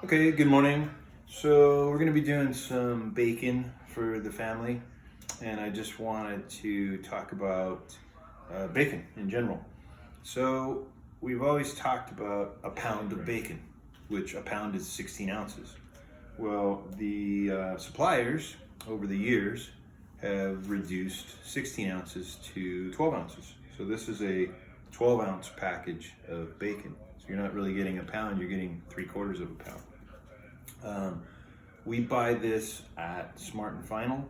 Okay, good morning. So we're gonna be doing some bacon for the family, and I just wanted to talk about bacon in general. So we've always talked about a pound of bacon, which a pound is 16 ounces. Well, the suppliers over the years have reduced 16 ounces to 12 ounces. So this is a 12-ounce package of bacon. So you're not really getting a pound, you're getting 3/4 of a pound. We buy this at Smart and Final.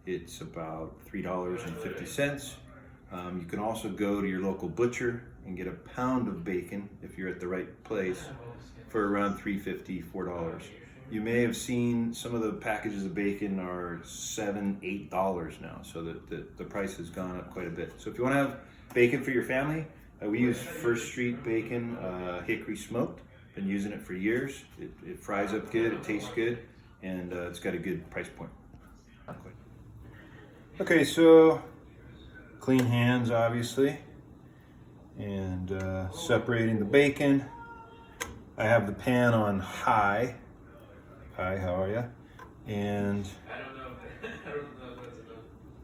It's about $3.50. You can also go to your local butcher and get a pound of bacon if you're at the right place for around $3.50, $4. You may have seen some of the packages of bacon are $7, $8 now, so the price has gone up quite a bit. So if you want to have bacon for your family, we use First Street bacon, hickory smoked. Been using it for years. It fries up good, it tastes good, and it's got a good price point. Okay, so clean hands, obviously, and separating the bacon. I have the pan on high. Hi, how are you? And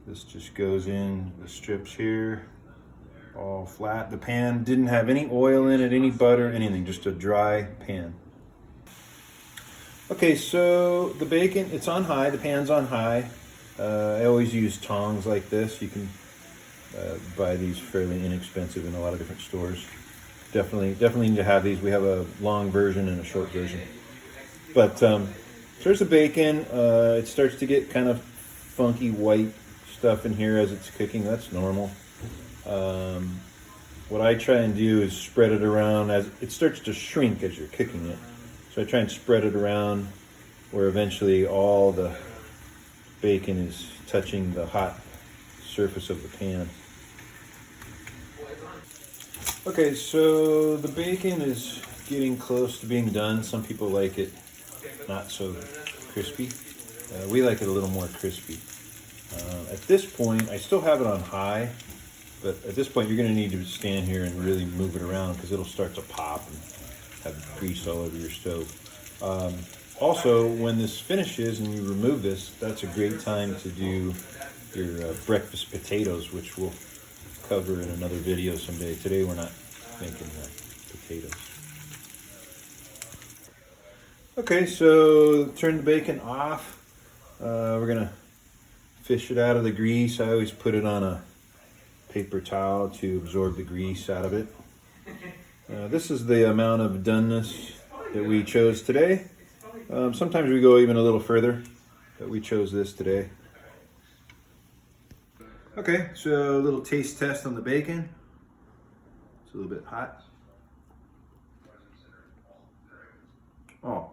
this just goes in the strips here, all flat. The pan didn't have any oil in it, any butter, anything, just a dry pan. Okay, so the bacon, it's on high, the pan's on high. I always use tongs like this. You can buy these fairly inexpensive in a lot of different stores. Definitely need to have these. We have a long version and a short version. But so there's the bacon. It starts to get kind of funky white stuff in here as it's cooking. That's normal. What I try and do is spread it around as it starts to shrink as you're cooking it. So I try and spread it around where eventually all the bacon is touching the hot surface of the pan. Okay, so the bacon is getting close to being done. Some people like it not so crispy. We like it a little more crispy. At this point, I still have it on high, but at this point you're going to need to stand here and really move it around because it'll start to pop and have grease all over your stove. Also, when this finishes and you remove this, that's a great time to do your breakfast potatoes, which we'll cover in another video someday. Today we're not making potatoes. Okay, so turn the bacon off. We're gonna fish it out of the grease. I always put it on a paper towel to absorb the grease out of it. This is the amount of doneness that we chose today. Sometimes we go even a little further, but we chose this today. Okay, so a little taste test on the bacon. It's a little bit hot. Oh,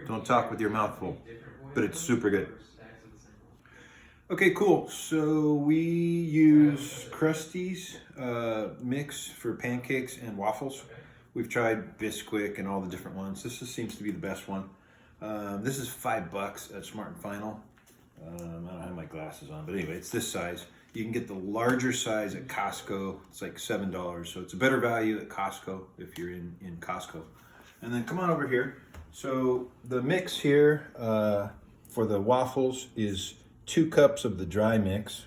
don't talk with your mouth full, but it's super good. Okay, cool. So we use Krusty's mix for pancakes and waffles. We've tried Bisquick and all the different ones. This just seems to be the best one. This is $5 at Smart and Final. I don't have my glasses on, but anyway, it's this size. You can get the larger size at Costco. It's like $7, so it's a better value at Costco if you're in Costco. And then come on over here. So the mix here for the waffles is 2 cups of the dry mix.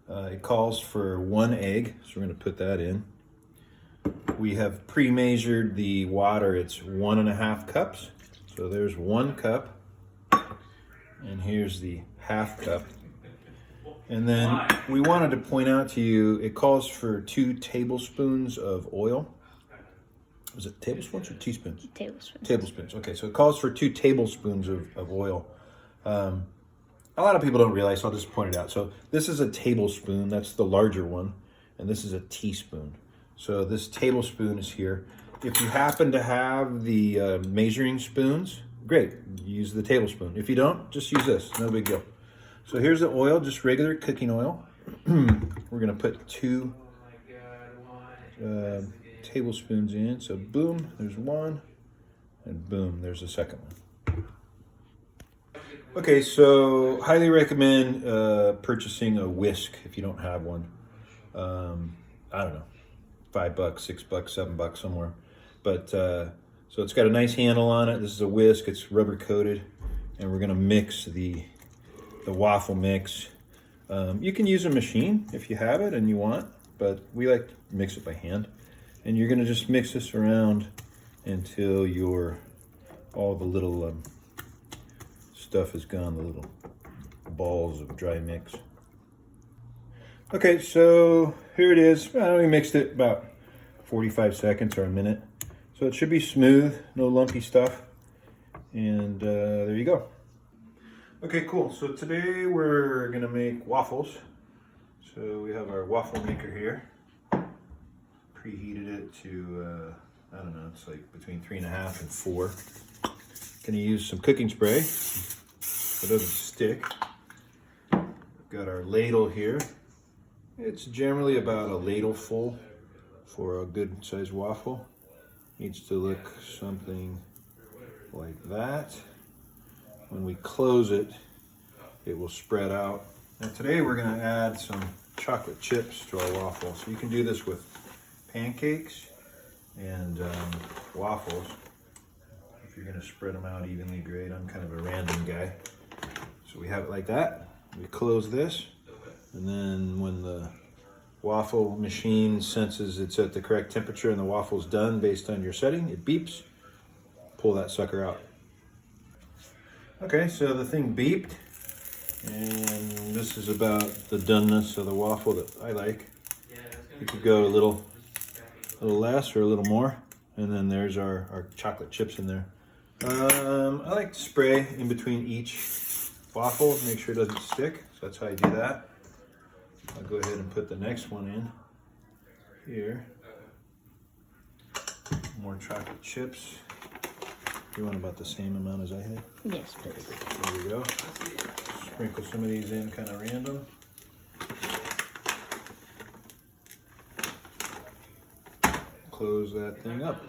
It calls for 1 egg, so we're going to put that in. We have pre-measured the water. It's 1.5 cups. So there's 1 cup. And here's the half cup. And then we wanted to point out to you, it calls for 2 tablespoons of oil. Was it tablespoons or teaspoons? Tablespoons. Tablespoons. Okay, so it calls for 2 tablespoons of oil. A lot of people don't realize, so I'll just point it out. So this is a tablespoon, that's the larger one, and this is a teaspoon. So this tablespoon is here. If you happen to have the measuring spoons, great, use the tablespoon. If you don't, just use this, no big deal. So here's the oil, just regular cooking oil. We're gonna put 2 tablespoons in. So boom, there's 1, and boom, there's the second one. Okay, so highly recommend purchasing a whisk if you don't have one. I don't know, $5, $6, $7 somewhere. But So it's got a nice handle on it. This is a whisk, it's rubber coated. And we're gonna mix the waffle mix. You can use a machine if you have it and you want, but we like to mix it by hand. And you're gonna just mix this around until all the little stuff is gone, the little balls of dry mix. Okay, so here it is. We mixed it about 45 seconds or a minute. So it should be smooth, no lumpy stuff. And there you go. Okay, cool. So today we're gonna make waffles. So we have our waffle maker here. Preheated it to, I don't know, it's like between 3.5 and 4. Gonna use some cooking spray so it doesn't stick. We've got our ladle here. It's generally about a ladle full for a good sized waffle. Needs to look something like that. When we close it, it will spread out. Now today we're gonna add some chocolate chips to our waffle. So you can do this with pancakes and waffles. If you're gonna spread them out evenly, great. I'm kind of a random guy. So we have it like that. We close this, and then when the waffle machine senses it's at the correct temperature and the waffle's done based on your setting, it beeps. Pull that sucker out. Okay, so the thing beeped, and this is about the doneness of the waffle that I like. You could go a little less or a little more, and then there's our chocolate chips in there. I like to spray in between each waffle, make sure it doesn't stick. So that's how I do that. I'll go ahead and put the next one in here. More chocolate chips. You want about the same amount as I had? Yes, please. There we go. Sprinkle some of these in kind of random. Close that thing up.